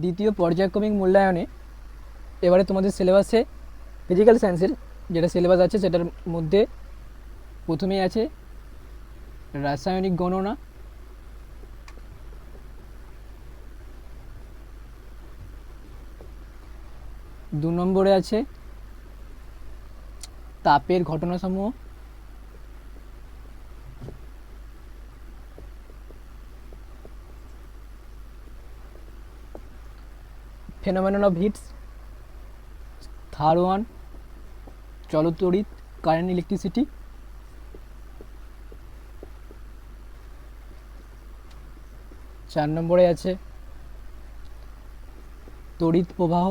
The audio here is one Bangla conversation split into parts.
দ্বিতীয় পর্যায়ক্রমিক মূল্যায়নে এবারে তোমাদের সিলেবাসে ফিজিক্যাল সায়েন্সের যেটা সিলেবাস আছে সেটার মধ্যে প্রথমেই আছে রাসায়নিক গণনা, দু নম্বরে আছে তাপের ঘটনাসমূহ, phenomenon of heats, third one চলতড়িৎ কারেন্ট ইলেকট্রিসিটি, চার নম্বরে আছে তড়িৎ প্রবাহ,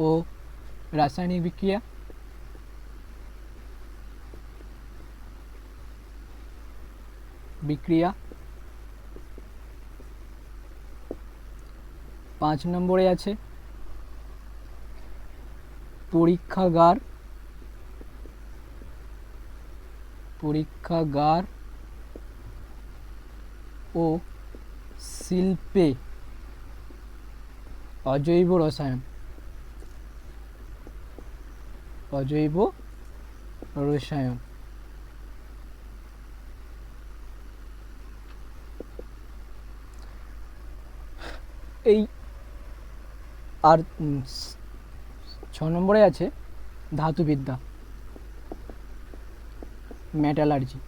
ও রাসায়নিক বিক্রিয়া, পাঁচ নম্বরে আছে পরীক্ষাগার ও শিল্পে অজৈব রসায়ন, এই আর 6 নম্বরে আছে ধাতুবিদ্যা, মেটালার্জি।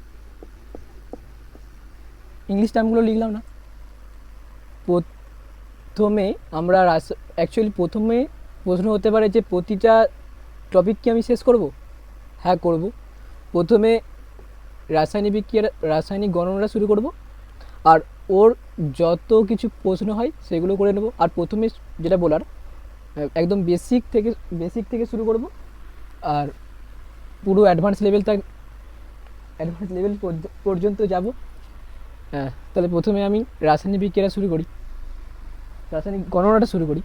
ইংলিশ টার্মগুলো লিখলাম না। প্রথমে আমরা অ্যাকচুয়ালি প্রথমে প্রশ্ন হতে পারে যে প্রতিটা টপিক কি আমি শেষ করব? হ্যাঁ করব। প্রথমে রাসায়নিক গণনা শুরু করব, আর ওর যত কিছু প্রশ্ন হয় সেগুলো করে নেব। আর প্রথমে যেটা বলার একদম বেসিক থেকে শুরু করব, আর পুরো অ্যাডভান্স লেভেল পর্যন্ত যাব। হ্যাঁ, তাহলে প্রথমে আমি রাসায়নিক গণনাটা শুরু করি।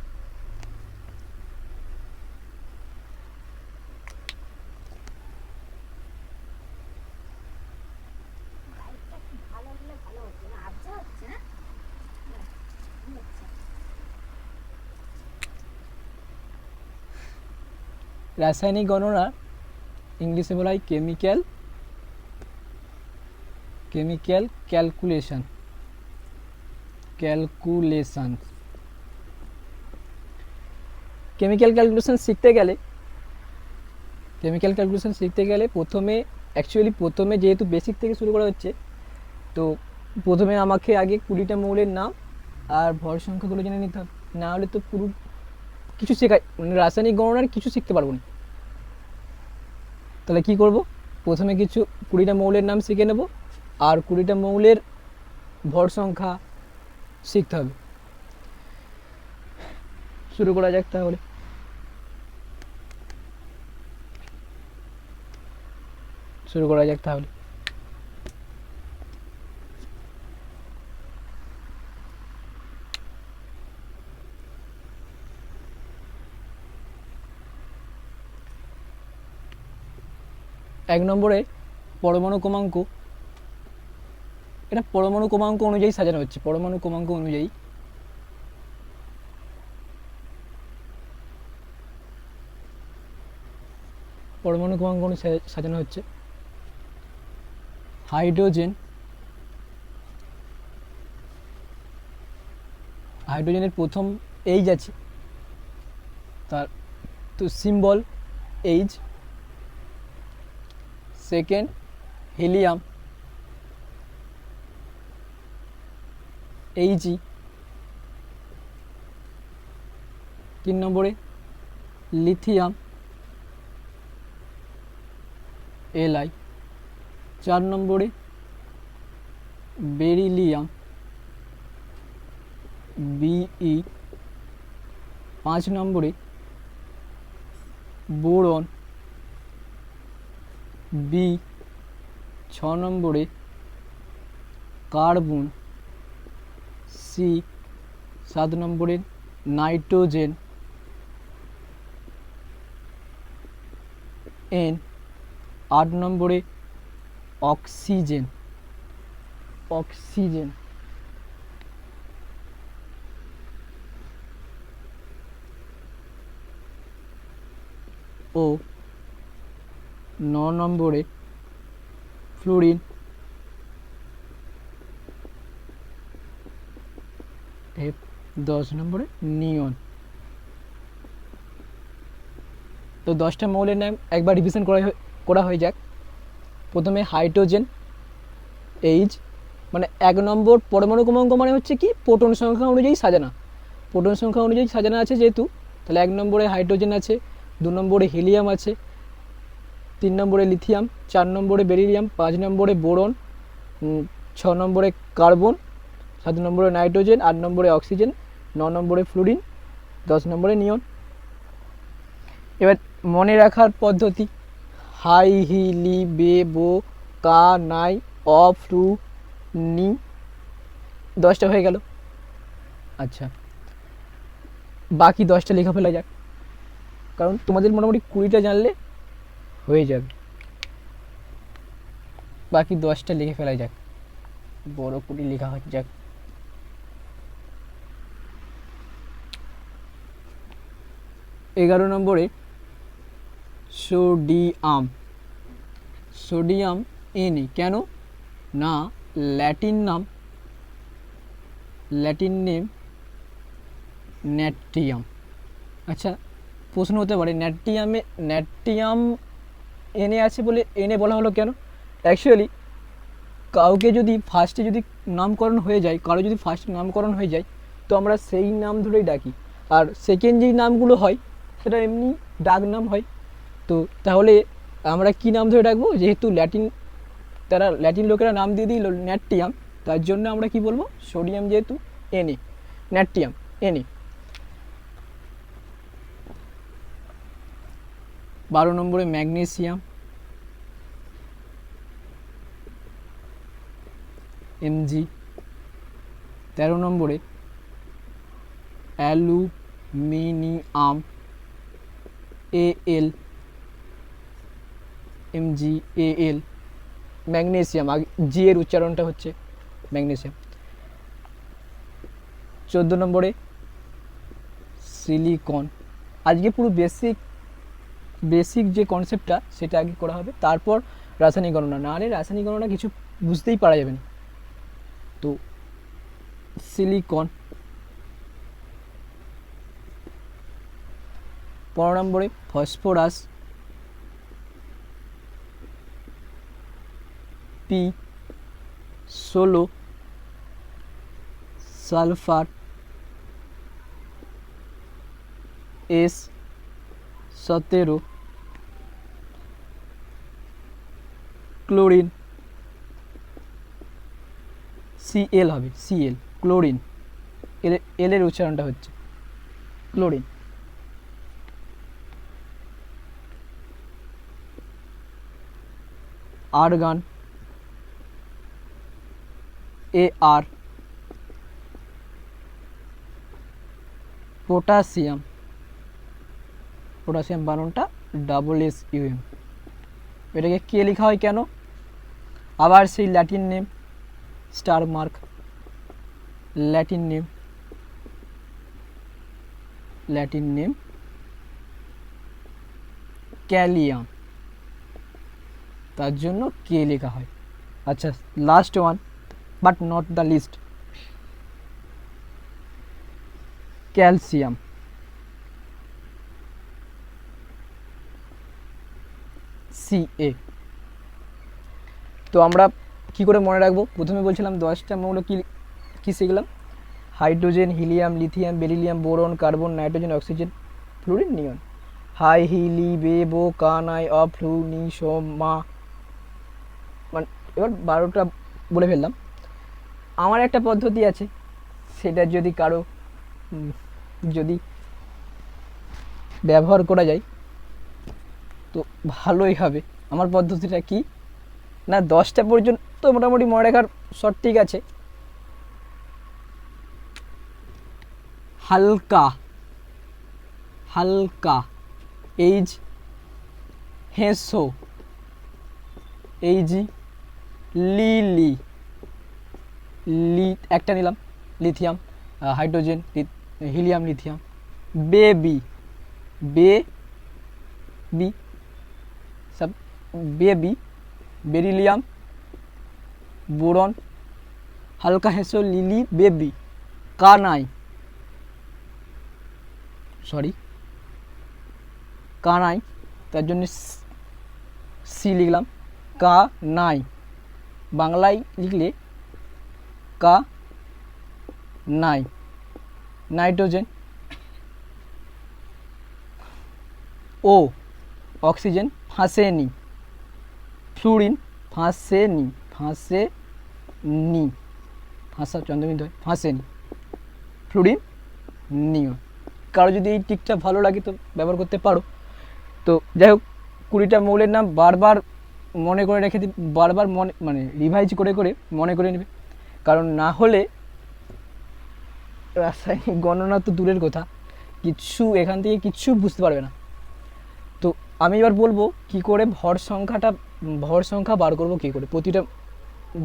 রাসায়নিক গণনা ইংলিশে বলা হয় কেমিক্যাল ক্যালকুলেশন। কেমিক্যাল ক্যালকুলেশন শিখতে গেলে প্রথমে যেহেতু বেসিক থেকে শুরু করা হচ্ছে, তো প্রথমে আমাকে আগে 20টা মৌলের নাম আর ভর সংখ্যাগুলো জেনে নিতে হবে, না হলে তো পুরো কিছু রাসায়নিক গণনার কিছু শিখতে পারবো না। তাহলে কি করব? প্রথমে 20টা মৌলের নাম শিখে নেব, আর 20টা মৌলের ভর সংখ্যা শিখতে হবে। শুরু করা যাক তাহলে। এক নম্বরে পরমাণু ক্রমাঙ্ক। এটা পরমাণু ক্রমাঙ্ক অনুযায়ী সাজানো হচ্ছে, পরমাণু ক্রমাঙ্ক অনুযায়ী। সাজানো হচ্ছে। হাইড্রোজেনের প্রথম এইচ আছে, তার তো সিম্বল এইচ। Second helium, এইচই। 3 নম্বরে লিথিয়াম, এলআই। 4 নম্বরে বেরিলিয়াম, বিই। 5 নম্বরে বোরন, বি। 6 নম্বরে কার্বন, সি। 7 নম্বরে নাইট্রোজেন, এন। 8 নম্বরে অক্সিজেন, অক্সিজেন। ও 9 নম্বরে ফ্লোরিন। এফ 10 নম্বরে নিয়ন। তো 10টা মৌলের নাম একবার রিভিশন করা হয়ে যাক। প্রথমে হাইড্রোজেন, এইচ মানে 1 নম্বর পরমাণু ক্রমাঙ্ক মানে হচ্ছে কি প্রোটন সংখ্যা অনুযায়ী সাজানো, প্রোটন সংখ্যা অনুযায়ী সাজানো আছে যেহেতু, তাহলে 1 নম্বরে হাইড্রোজেন আছে, 2 নম্বরে হিলিয়াম আছে, 3 নম্বরে লিথিয়াম, 4 নম্বরে বেরিলিয়াম, 5 নম্বরে বোরন, 6 নম্বরে কার্বন, 7 নম্বরে নাইট্রোজেন, 8 নম্বরে অক্সিজেন, 9 নম্বরে ফ্লোরিন, 10 নম্বরে নিয়ন। এবার মনে রাখার পদ্ধতি হাই হি লি বে বো কা নাই অ ফ্লু নি, 10টা হয়ে গেল। আচ্ছা বাকি 10টা লেখা ফেলা যাক, কারণ তোমাদের মোটামুটি 20টা জানলে হয়ে যাবে। বাকি 10টা লিখে ফেলা যাক, বড় করে লেখা হচ্ছে যাক। এগারো নম্বরে সোডিয়াম। সোডিয়াম এনে কেন না ল্যাটিন নেম ন্যাট্রিয়াম। আচ্ছা প্রশ্ন হতে পারে ন্যাট্রিয়াম এনে আছে বলে এনে বলা হলো কেন? অ্যাকচুয়ালি কাউকে যদি ফার্স্টে যদি নামকরণ হয়ে যায়, কারো যদি ফার্স্ট নামকরণ হয়ে যায় তো আমরা সেই নাম ধরেই ডাকি, আর সেকেন্ড যেই নামগুলো হয় সেটা এমনি ডাক নাম হয়। তো তাহলে আমরা কি নাম ধরে ডাকবো, যেহেতু ল্যাটিন লোকেরা নাম দিয়ে দিল ন্যাট্রিয়াম, তার জন্য আমরা কি বলবো সোডিয়াম যেহেতু এনে, ন্যাট্রিয়াম এনে। 12 নম্বরে ম্যাগনেসিয়াম এমজি। 13 নম্বরে aluminium AL MG AL. Magnesium G এর উচ্চারণটা হচ্ছে ম্যাগনেসিয়াম। 14 নম্বরে সিলিকন। আজকে পুরো বেসিক যে কনসেপ্টটা সেটা আগে করা হবে, তারপর রাসায়নিক গণনা, না হলে রাসায়নিক গণনা কিছু বুঝতেই পারা যাবে না। তো সিলিকন। 15 নম্বরে phosphorus P16, sulphur S17, chlorine Cl হবে, Cl ক্লোরিন, এল এর উচ্চারণটা হচ্ছে ক্লোরিন। Argon AR। পটাশিয়াম বানানটা SSUM। এটাকে কে লেখা হয় কেন? আবার সেই Latin name star mark, Latin name kalium, তার জন্য কে লেখা হয়। আচ্ছা last one but not the list, calcium. Ca। তো আমরা কি করে মনে রাখবো? প্রথমে বলছিলাম 10টা মৌল কি শিখলাম, hydrogen, helium, lithium, beryllium, boron, carbon, nitrogen, oxygen, fluorine, neon. হাই হি লি বে বো কা নাই অ ফ্লু নি সো মা, মানে এবার 12টা বলে ফেললাম। আমার একটা পদ্ধতি আছে, সেটা যদি কারো যদি ব্যবহার করা যায় তো ভালোই হবে। আমার পদ্ধতিটা কি না, 10টা পর্যন্ত মোটামুটি মনে রাখার শর্ট ঠিক আছে। হালকা এইজ হেসো এইজি লিলি একটা নিলাম lithium, hydrogen, helium, lithium, baby baby সব বেবি, বেরিলিয়াম, বোরন, হালকা হেসো, লিলি, বেবি, কানাই, কানাই, তার জন্য সি লিখলাম, কানাই, বাংলায় লিখলে কা নাই, নাইট্রোজেন, ও অক্সিজেন, ফাঁসেনি, ফ্লুরিন, ফাঁসেনি, ফাঁসা চন্দ্রবিন্দু হয়, ফাঁসেনি, ফ্লুরিন, নিও। কারো যদি এই টিকটা ভালো লাগে তো ব্যবহার করতে পারো। তো যাই হোক, 20টা মৌলের নাম বারবার মনে করে রেখে বারবার মানে রিভাইজ করে করে মনে করে নেবে, কারণ না হলে রাসায়নিক গণনা তো দূরের কথা, এখান থেকে কিচ্ছু বুঝতে পারবে না। তো আমি এবার বলবো কি করে ভর সংখ্যা বার করবো কি করে, প্রতিটা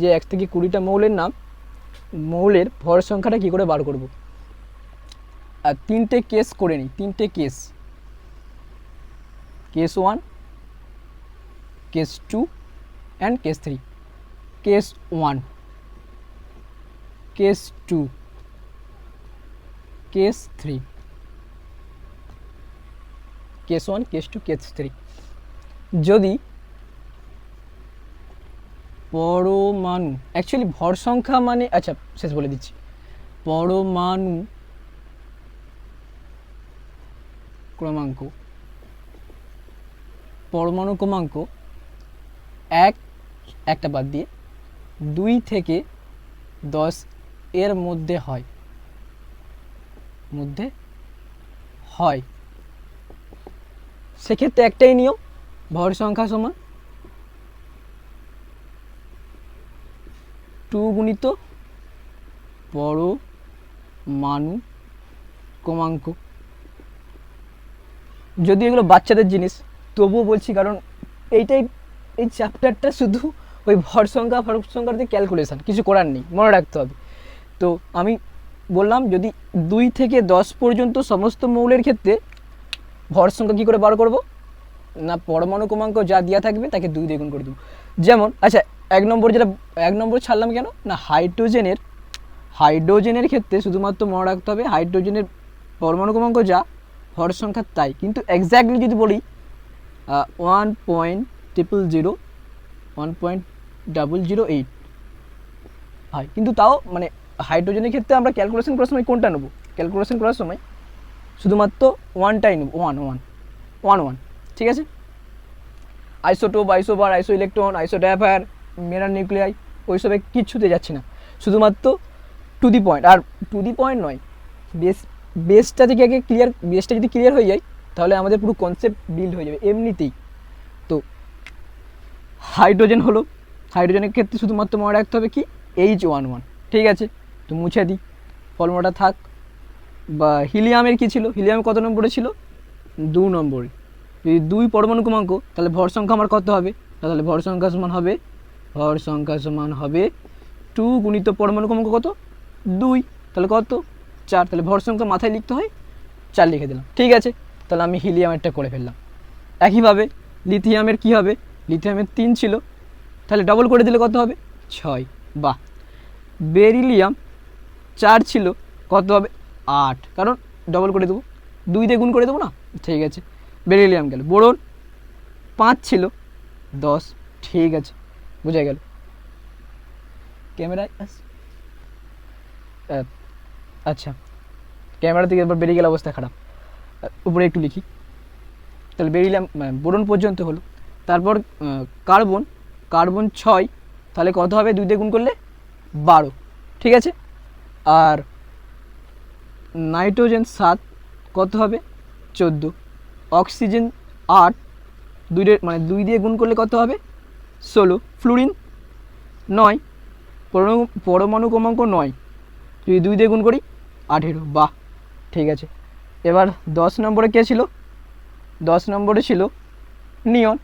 যে 1 থেকে 20টা মৌলের নাম, মৌলের ভর সংখ্যাটা কি করে বার করব। আর 3টে কেস করে নিই, 3টে case 1, case 2 and case 3। Case 1, case 2, case 3, case 1, case 2, case 3। যদি পরমাণু, অ্যাকচুয়ালি ভর সংখ্যা মানে, আচ্ছা শেষ বলে দিচ্ছি, পরমাণু ক্রমাঙ্ক 1 বাদ দিয়ে 2 থেকে 10 এর মধ্যে হয়, সেক্ষেত্রে একটাই নিয়ম, ভর সংখ্যা সমান 2 গুণিত পরমাণু ক্রমাঙ্ক। যদি এগুলো বাচ্চাদের জিনিস তবুও বলছি, কারণ এই চ্যাপ্টারটা শুধু ওই ভর সংখ্যার দিয়ে ক্যালকুলেশন, কিছু করার নেই, মনে রাখতে হবে। তো আমি বললাম যদি 2 থেকে 10 পর্যন্ত সমস্ত মৌলের ক্ষেত্রে ভর সংখ্যা কী করে বার করব না, পরমাণু ক্রমাঙ্ক যা দেওয়া থাকবে তাকে 2 দিয়ে গুণ করে দেবো। যেমন আচ্ছা 1 নম্বর ছাড়লাম কেন না, হাইড্রোজেনের ক্ষেত্রে শুধুমাত্র মনে রাখতে হবে হাইড্রোজেনের পরমাণু ক্রমাঙ্ক যা, ভর সংখ্যা তাই, কিন্তু এক্স্যাক্টলি যদি বলি 1.008 হয়, কিন্তু তাও মানে হাইড্রোজেনের ক্ষেত্রে আমরা ক্যালকুলেশন করার সময় কোনটা নেব, ক্যালকুলেশন করার সময় শুধুমাত্র 1টাই নেব, 1, ঠিক আছে। Isotope, isobar, iso electron, isodiaphere, mirror nuclei, ওইসবে কিচ্ছুতে যাচ্ছি না, শুধুমাত্র টু দি পয়েন্ট। আর টু দি পয়েন্ট নয়, বেসটা থেকে আগে বেসটা যদি ক্লিয়ার হয়ে যায় তাহলে আমাদের পুরো কনসেপ্ট বিল্ড হয়ে যাবে এমনিতেই। তো হাইড্রোজেনের ক্ষেত্রে শুধুমাত্র মনে রাখতে হবে কি H11, ঠিক আছে। তো মুছে দিই, ফর্মুলাটা থাক। বা হিলিয়ামের কি ছিল, হিলিয়াম কত নম্বরে ছিল, 2 নম্বরে। যদি 2 পরমাণু ক্রমাঙ্ক তাহলে ভর সংখ্যা আমার কত হবে, তাহলে ভর সংখ্যা সমান হবে 2 গুণিত পরমাণু ক্রমাঙ্ক কত 2, তাহলে কত 4, তাহলে ভর সংখ্যা মাথায় লিখতে হয় 4 লিখে দিলাম, ঠিক আছে। তাহলে আমি হিলিয়ামেরটা করে ফেললাম। একইভাবে লিথিয়ামের কি হবে, লিথিয়ামের 3 ছিল, তাহলে ডবল করে দিলে কত হবে 6, বাহ। বেরিলিয়াম 4 ছিল, কত হবে 8, কারণ ডবল করে দেবো, 2 দিয়ে গুণ করে দেবো না, ঠিক আছে। বেরিলিয়াম গেল। বোরন 5 ছিল, 10, ঠিক আছে, বোঝা গেল। ক্যামেরায় আচ্ছা, ক্যামেরা থেকে এবার বেরিয়ে গেলে অবস্থা খারাপ, উপরে একটু লিখি। তাহলে বেরিলিয়াম বোরন পর্যন্ত হলো। তারপর কার্বন 6, তাহলে কত হবে 2 দিয়ে গুণ করলে 12, ঠিক আছে। আর নাইট্রোজেন 7, কত হবে 14, অক্সিজেন 8, 2 দিয়ে গুণ করলে কত হবে 16, ফ্লুরিন 9, পরমাণু ক্রমাঙ্ক 9, যদি 2 দিয়ে গুণ করি 18, বাহ, ঠিক আছে। এবার 10 নম্বরে কে ছিল, 10 নম্বরে ছিল নিয়ন,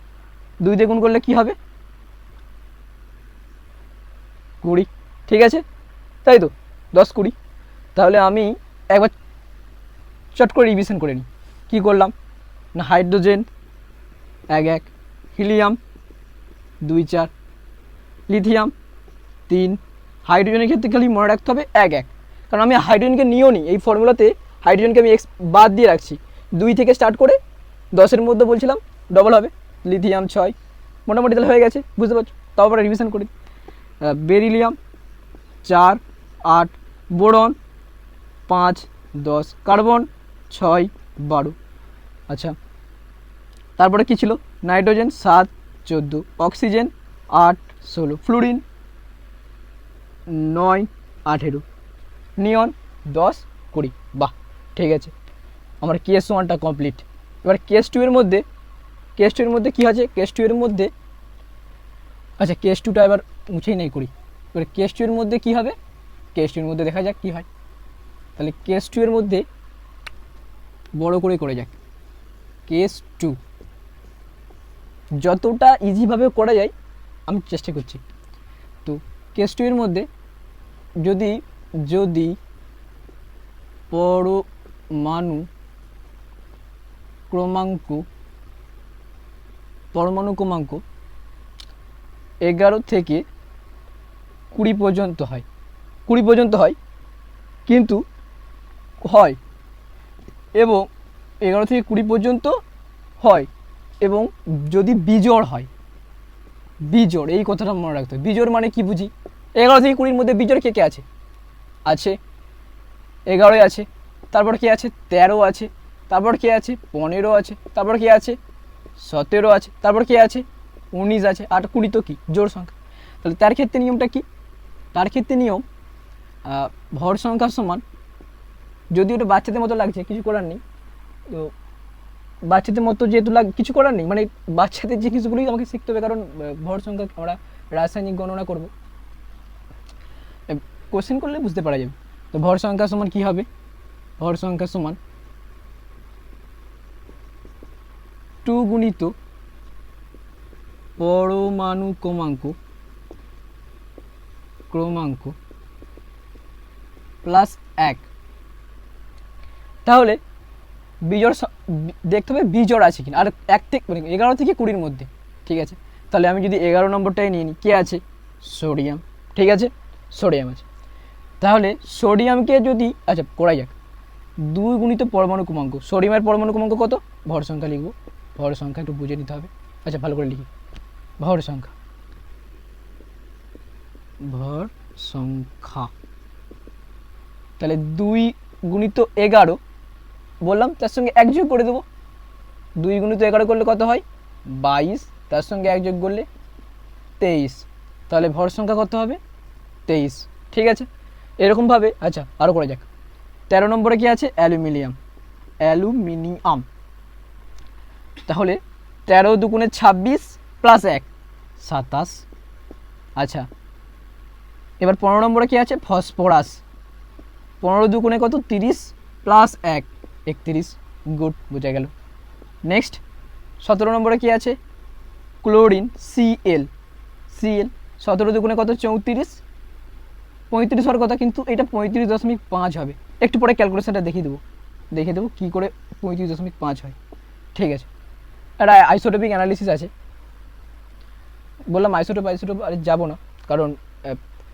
2 দিয়ে গুণ করলে কি হবে 20, ঠিক আছে। তাই তো 10 20। তাহলে আমি একবার চট করে রিভিশন করে নিই। কী করলাম না, হাইড্রোজেন 1 1, হিলিয়াম 2 4, লিথিয়াম 3। হাইড্রোজেনের ক্ষেত্রে খালি মনে রাখতে হবে 1 1, কারণ আমি হাইড্রোজেনকে নিয়েও নিই এই ফর্মুলাতে। হাইড্রোজেনকে আমি এক্স বাদ দিয়ে রাখছি, 2 থেকে স্টার্ট করে 10-এর মধ্যে বলছিলাম ডবল হবে। লিথিয়াম 6, মোটামুটি তাহলে হয়ে গেছে, বুঝতে পারছো। তারপরে রিভিশন করি। Beryllium 4 8, boron 5 10, carbon 6 12। আচ্ছা, তারপরে কি ছিল, নাইট্রোজেন 7 14, অক্সিজেন 8 16, ফ্লুরিন 9 18, নিয়ন 10 20। বাহ, ঠিক আছে, আমার কেস 1টা কমপ্লিট। এবার কেস 2 এর মধ্যে কী আছে, কেস 2 এর মধ্যে, আচ্ছা কেস 2টা এবার মুছেই নেই করি। এবার কেস 2 এর মধ্যে কী হবে, কেস 2 এর মধ্যে দেখা যাক কী হয়। তাহলে কেস 2 এর মধ্যে বড় করে যাক। কেস 2 যতটা ইজিভাবে করা যায় আমি চেষ্টা করছি। তো কেস 2 এর মধ্যে যদি পরমাণু ক্রমাঙ্ক 11 থেকে 20 পর্যন্ত হয়, 20 পর্যন্ত হয়, কিন্তু হয় এবং 11 থেকে 20 পর্যন্ত হয়, এবং যদি বিজোড় হয়, বিজোড়, এই কথাটা মনে রাখতে হবে। বিজোড় মানে কি বুঝি, 11 থেকে 20-র মধ্যে বিজোড় কে কে আছে, 11 আছে, তারপর কি আছে 13 আছে, তারপর কি আছে 15 আছে, তারপর কি আছে 17 আছে, তারপর কি আছে 19 আছে, আর 20 তো কি জোড় সংখ্যা। তাহলে তার ক্ষেত্রে নিয়মটা কি, তার ক্ষেত্রে নিয়ম ভর সংখ্যা সমান, যদি ওটা বাচ্চাদের মতো লাগছে কিছু করার নেই, তো বাচ্চাদের মতো যেহেতু কিছু করার নেই, মানে বাচ্চাদের যে কিছুগুলোই আমাকে শিখতে হবে, কারণ ভর সংখ্যা আমরা রাসায়নিক গণনা করব, কোশ্চেন করলে বুঝতে পারা যাবে। তো ভর সংখ্যা সমান কী হবে, ভর সংখ্যা সমান 2 গুণিত পরমাণু ক্রমাঙ্ক প্লাস 1। তাহলে বিজোড় দেখতে হবে বিজোড় আছে কিনা, আর 1 থেকে মানে 11 থেকে 20-র মধ্যে, ঠিক আছে। তাহলে আমি যদি 11 নম্বরটাই নিয়ে নিই, কে আছে সোডিয়াম, ঠিক আছে, সোডিয়াম আছে। তাহলে সোডিয়ামকে যদি, আচ্ছা করা যাক, 2 গুণিত পরমাণু ক্রমাঙ্ক, সোডিয়ামের পরমাণু ক্রমাঙ্ক কত, ভর সংখ্যা লিখব, ভর সংখ্যা একটু বুঝে নিতে হবে। আচ্ছা ভালো করে লিখি, ভর সংখ্যা, তাহলে 2 গুণিত 11 বললাম, তার সঙ্গে 1 যোগ করে দেবো। 2 গুণিত 11 করলে কত হয় 22, তার সঙ্গে 1 যোগ করলে 23, তাহলে ভর সংখ্যা কত হবে 23, ঠিক আছে। এরকমভাবে আচ্ছা আরও করে যাক। 13 নম্বরে কি আছে, অ্যালুমিনিয়াম, তাহলে 13 দুগুণে 26 প্লাস 1 27। আচ্ছা এবার 15 নম্বরে কি আছে, ফসফরাস, 15 দুগুণে কত 30 প্লাস 1 31, গুড, বোঝা গেল। নেক্সট 17 নম্বরে কি আছে, ক্লোরিন, Cl, 17 দুগুণে কত 34, 35 হওয়ার কথা, কিন্তু এটা 35.5 হবে। একটু পরে ক্যালকুলেশনটা দেখিয়ে দেবো কী করে 35.5 হয়, ঠিক আছে। একটা আইসোটোপিক অ্যানালিসিস আছে, বললাম আইসোটোপ আর যাবো না, কারণ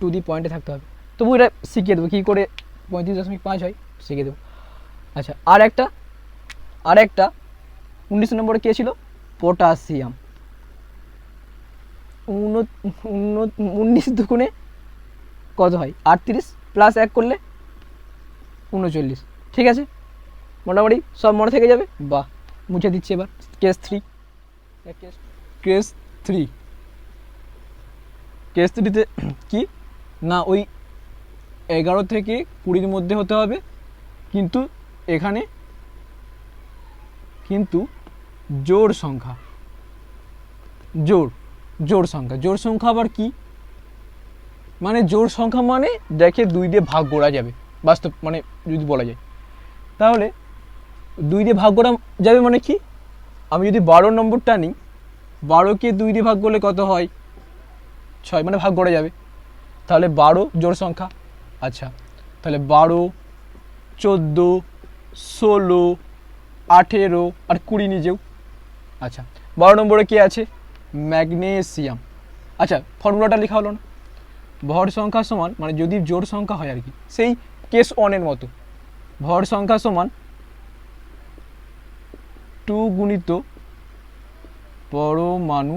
টু দি পয়েন্টে থাকতে হবে, তবু এটা শিখিয়ে দেবো কী করে 35.5 হয়, শিখিয়ে দেবো। আচ্ছা আর একটা 19 নম্বরে কে ছিল, পটাশিয়াম, 19 দুগুণে কত হয় 38 প্লাস 1 করলে 39, ঠিক আছে, মোটামুটি সব মনে থেকে যাবে। বাহ, মুছে দিচ্ছি। এবার কেস 3, কেস 3তে কি না, ওই 11 থেকে 20-র মধ্যে হতে হবে, কিন্তু এখানে জোড় সংখ্যা, জোড় সংখ্যা আবার কি মানে, জোড় সংখ্যা মানে দেখে 2 দিয়ে ভাগ করা যাবে, বাস্তব মানে যদি বলা যায়, তাহলে 2 দিয়ে ভাগ করা যাবে মানে কি, আমি যদি 12 নম্বরটা নিই, 12কে 2 দিয়ে ভাগ করলে কত হয় 6, মানে ভাগ করা যাবে। তাহলে 12 জোড় সংখ্যা, আচ্ছা, তাহলে 12, 14, 16, 18 আর 20 নিজেও। আচ্ছা, 12 নম্বরে কে আছে? ম্যাগনেসিয়াম। আচ্ছা, ফর্মুলাটা লেখা হলো না? ভর সংখ্যা সমান, মানে যদি জোড় সংখ্যা হয় আর কি, সেই কেস 1-এর মতো, ভর সংখ্যা সমান 2 গুণিত পরমাণু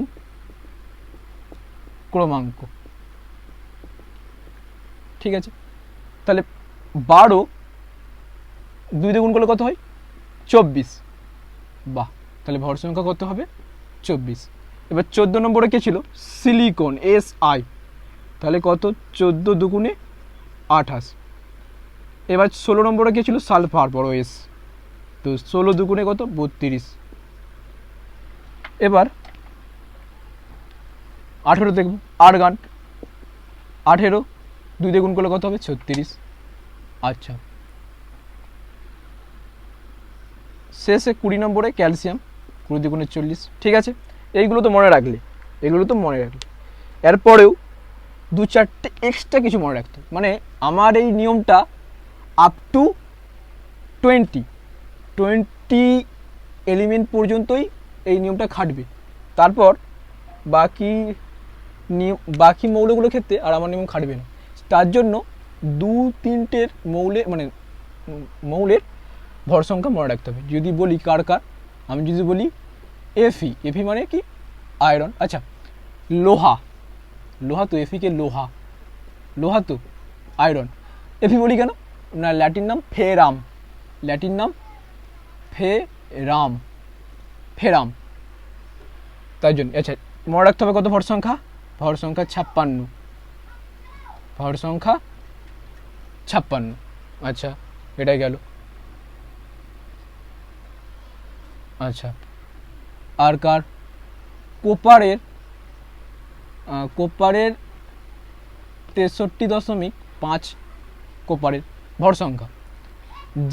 ক্রমাঙ্ক। ঠিক আছে, তাহলে 12 2 দিয়ে গুণ করলে কত হয়? 24। বাহ, তাহলে ভর সংখ্যা কত হবে? 24। এবার 14 নম্বরে কে ছিল? Silicon, SI। তাহলে কত? 14 দুগুণে 28। এবার 16 নম্বরে কে ছিল? সালফার, বড় S। তো 16 দুগুণে কত? 32। এবার 18 দেখব, আর্গান। 18 2 দিয়ে গুণ করলে কত হবে? 36। আচ্ছা, শেষে 20 নম্বরে ক্যালসিয়াম, 20 দুগুণে 40। ঠিক আছে, এইগুলো তো মনে রাখলে, এরপরেও 2-4টে এক্সট্রা কিছু মনে রাখতে, মানে আমার এই নিয়মটা আপ টু 20 এলিমেন্ট পর্যন্তই এই নিয়মটা খাটবে। তারপর বাকি মৌলগুলোর ক্ষেত্রে আর আমার নিয়ম খাটবে না। তার জন্য 2-3টের মৌলের ভর সংখ্যা মনে রাখতে হবে। যদি বলি কার, আমি যদি বলি এফি মানে কি? আয়রন। আচ্ছা, লোহা তো এফিকে লোহা তো আয়রন। এফি বলি কেন না? ল্যাটিন নাম ফেরাম, তাই জন্য। আচ্ছা, মনে রাখতে হবে কত ভর সংখ্যা? 56। আচ্ছা, এটাই গেল। আচ্ছা, আর কার? কোপারের 63.5 কোপারের ভর সংখ্যা।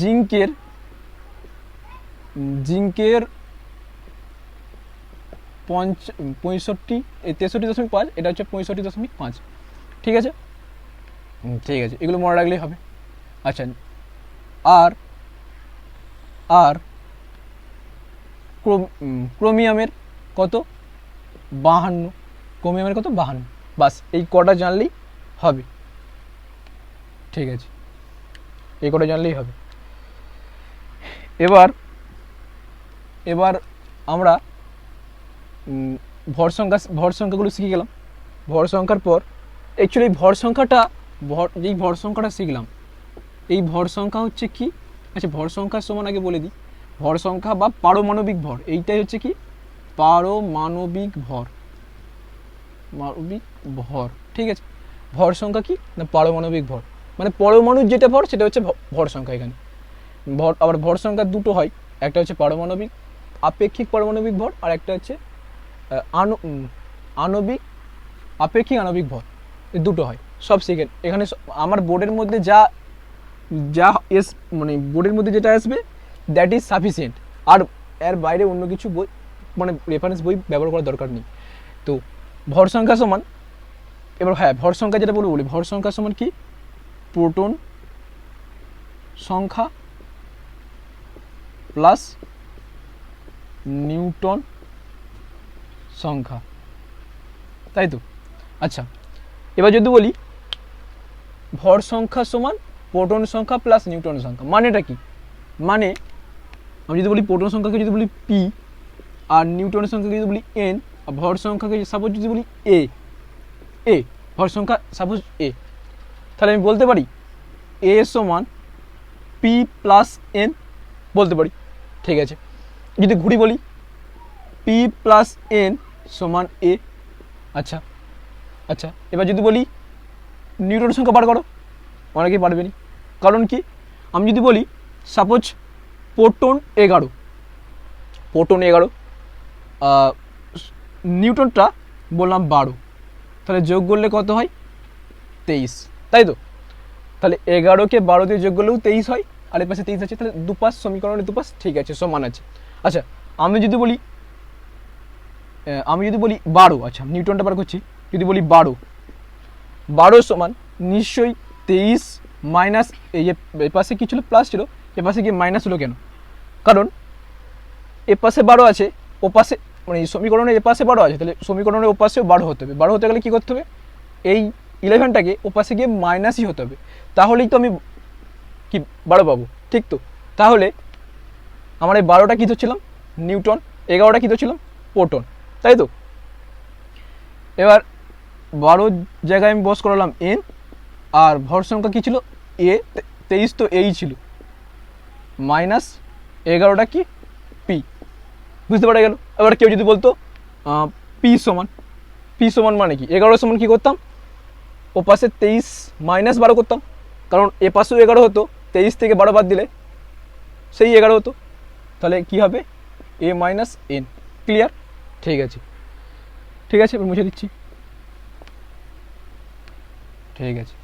জিঙ্কের 63.5, এটা হচ্ছে 65.5। ঠিক আছে, এগুলো মনে রাখলেই হবে। আচ্ছা, আর ক্রোমিয়ামের কত? 52। বাস, এই কটা জানলেই হবে। ঠিক আছে, এই কটা জানলেই হবে। এবার আমরা ভর সংখ্যাগুলো শিখে গেলাম। ভর সংখ্যার পর অ্যাকচুয়ালি যেই ভর সংখ্যাটা শিখলাম, এই ভর সংখ্যা হচ্ছে কি? আচ্ছা, ভর সংখ্যার সমান আগে বলে দিই, ভর সংখ্যা বা পারমাণবিক ভর, এইটাই হচ্ছে কি? পারমাণবিক ভর। ঠিক আছে, ভর সংখ্যা কি না? পারমাণবিক ভর, মানে পরমাণুর যেটা ভর সেটা হচ্ছে ভর সংখ্যা। এখানে আবার ভর সংখ্যা দুটো হয়, একটা হচ্ছে আপেক্ষিক পারমাণবিক ভর, আর একটা হচ্ছে আপেক্ষিক আণবিক ভর। এই দুটো হয় সব সেকেন্ড। এখানে আমার বোর্ডের মধ্যে বোর্ডের মধ্যে যেটা আসবে দ্যাট ইজ সাফিসিয়েন্ট, আর এর বাইরে অন্য কিছু বই, মানে রেফারেন্স বই ব্যবহার করার দরকার নেই। তো ভর সংখ্যা সমান, এবার হ্যাঁ, ভর সংখ্যা যেটা বলি, ভর সংখ্যা সমান কি? প্রোটন সংখ্যা প্লাস নিউটন সংখ্যা, তাই তো? আচ্ছা, এবার যদি বলি ভর সংখ্যা সমান প্রোটন সংখ্যা প্লাস নিউটন সংখ্যা, মানেটা কি? মানে আমি যদি বলি প্রোটন সংখ্যাকে যদি বলি পি, আর নিউটন সংখ্যাকে যদি বলি এন, আর ভর সংখ্যাকে সাপোজ যদি বলি এ ভর সংখ্যা সাপোজ এ, তাহলে আমি বলতে পারি এ সমান পি প্লাস এন, বলতে পারি। ঠিক আছে, যদি ঘুরি বলি পি প্লাস এন সমান এ। আচ্ছা, এবার যদি বলি নিউটন সংখ্যা বার করো, অনেকেই পারবে না। কারণ কি? আমি যদি বলি সাপোজ প্রোটন 11, নিউটনটা বললাম 12, তাহলে যোগ করলে কত হয়? 23, তাই তো? তাহলে 11কে 12 দিয়ে যোগ করলেও 23 হয়, আর এর পাশে 23 আছে, তাহলে দুপাশ সমীকরণের দুপাশ ঠিক আছে, সমান আছে। আচ্ছা, আমি যদি বলি 12, আচ্ছা নিউটনটা বার করছি, যদি বলি 12 সমান নিশ্চয়ই 23 মাইনাস এই যে এ পাশে কী ছিল প্লাস ছিল, এ পাশে গিয়ে মাইনাস হলো কেন? কারণ এ পাশে 12 আছে, ও পাশে মানে এই সমীকরণে এ পাশে 12 আছে, তাহলে সমীকরণের ও পাশেও 12 হতে হবে। 12 হতে গেলে কী করতে হবে? এই 11টাকে ও পাশে গিয়ে মাইনাসই হতে হবে, তাহলেই তো আমি কি 12 পাবো, ঠিক তো? তাহলে আমার এই 12টা কী ধরছিলাম? নিউটন। 11টা কী ধরছিলাম? প্রোটন, তাই তো? এবার 12 জায়গায় আমি বস করালাম এন, আর ভর সংখ্যা কী ছিল? এ। 23 তো এই ছিল, মাইনাস 11টা কি? পি। বুঝতে পারা গেল? এবার কেউ যদি বলতো পি সমান মানে কি? 11 সমান কী করতাম? ও পাশে 23 মাইনাস 12 করতাম, কারণ এ পাশেও 11 হতো, 23 থেকে 12 বাদ দিলে সেই 11 হতো, তাহলে কী হবে? এ মাইনাস এন। ক্লিয়ার? ঠিক আছে, ঠিক আছে, এবার মুছে দিচ্ছি। ঠিক আছে,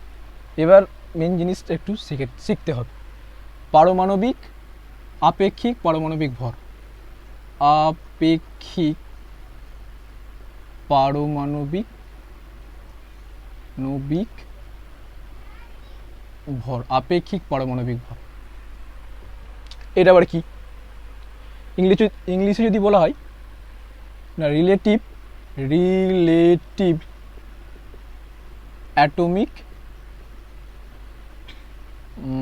এবার মেন জিনিসটা একটু শিখতে হবে। পারমাণবিক আপেক্ষিক পারমাণবিক ভর। আপেক্ষিক পারমাণবিক ভর, আপেক্ষিক পারমাণবিক ভর, এটা আবার কি? ইংলিশে যদি বলা হয় না, relative atomic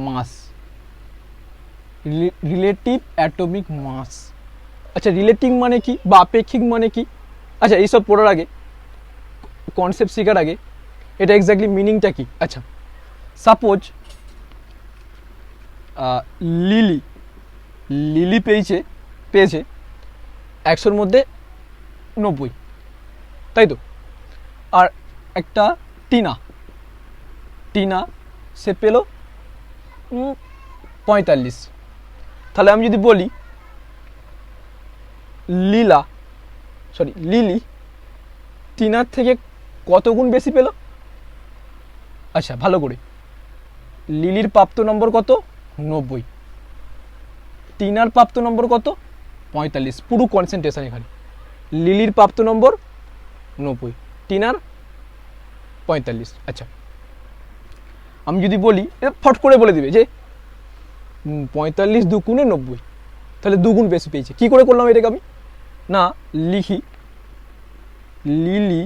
mass. Relative atomic mass. আচ্ছা, রিলেটিভ মানে কি বা আপেক্ষিক মানে কি? আচ্ছা, এইসব পড়ার আগে, কনসেপ্ট শেখার আগে, এটা এক্স্যাক্টলি মিনিংটা কি? আচ্ছা, সাপোজ লিলি পেয়েছে 100-র মধ্যে 90, তাই তো? আর একটা টিনা সে পেল 45। তাহলে আমি যদি বলি লিলি টিনার থেকে কত গুণ বেশি পেল? আচ্ছা, ভালো করে, লিলির প্রাপ্ত নম্বর কত? 90। টিনার প্রাপ্ত নম্বর কত? 45। পুরো কনসেন্ট্রেশন এখানে। লিলির প্রাপ্ত নম্বর 90, টিনার 45। আচ্ছা, আমি যদি বলি, ফট করে বলে দিবে যে 45 দুগুণে 90, তাহলে দুগুণ বেশি পেয়েছে। কি করে করলাম এটাকে আমি? না, লিখি লিলি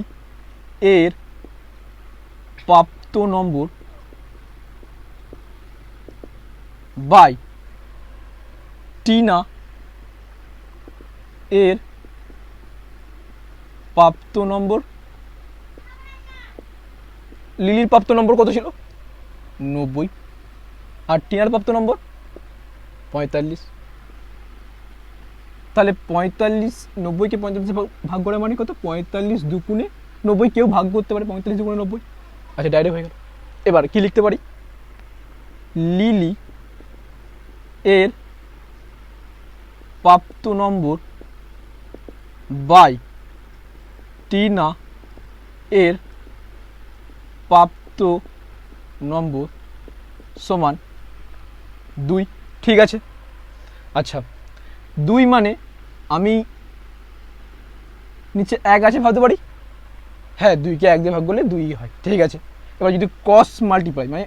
এর প্রাপ্ত নম্বর বাই টিনা এর প্রাপ্ত নম্বর। লিলির প্রাপ্ত নম্বর কত ছিল? 90, আর টিনার প্রাপ্ত নম্বর 45। তাহলে 45, 90কে 45 ভাগ করে মানে কত? 45 দুগুণে 90। কেউ ভাগ করতে পারে 45 দুগুণে 90। আচ্ছা, ডাইরেক্ট হয়ে গেল। এবার কি লিখতে পারি? লিলি এর প্রাপ্ত নম্বর বাই টিনা এর প্রাপ্ত নম্বর সমান 2। ঠিক আছে। আচ্ছা, 2 মানে আমি নিচে 1 আছে ভাবতে পারি। হ্যাঁ, 2কে 1 দিয়ে ভাগ করলে 2ই হয়। ঠিক আছে, এবার যদি ক্রস মাল্টিপ্লাই মানে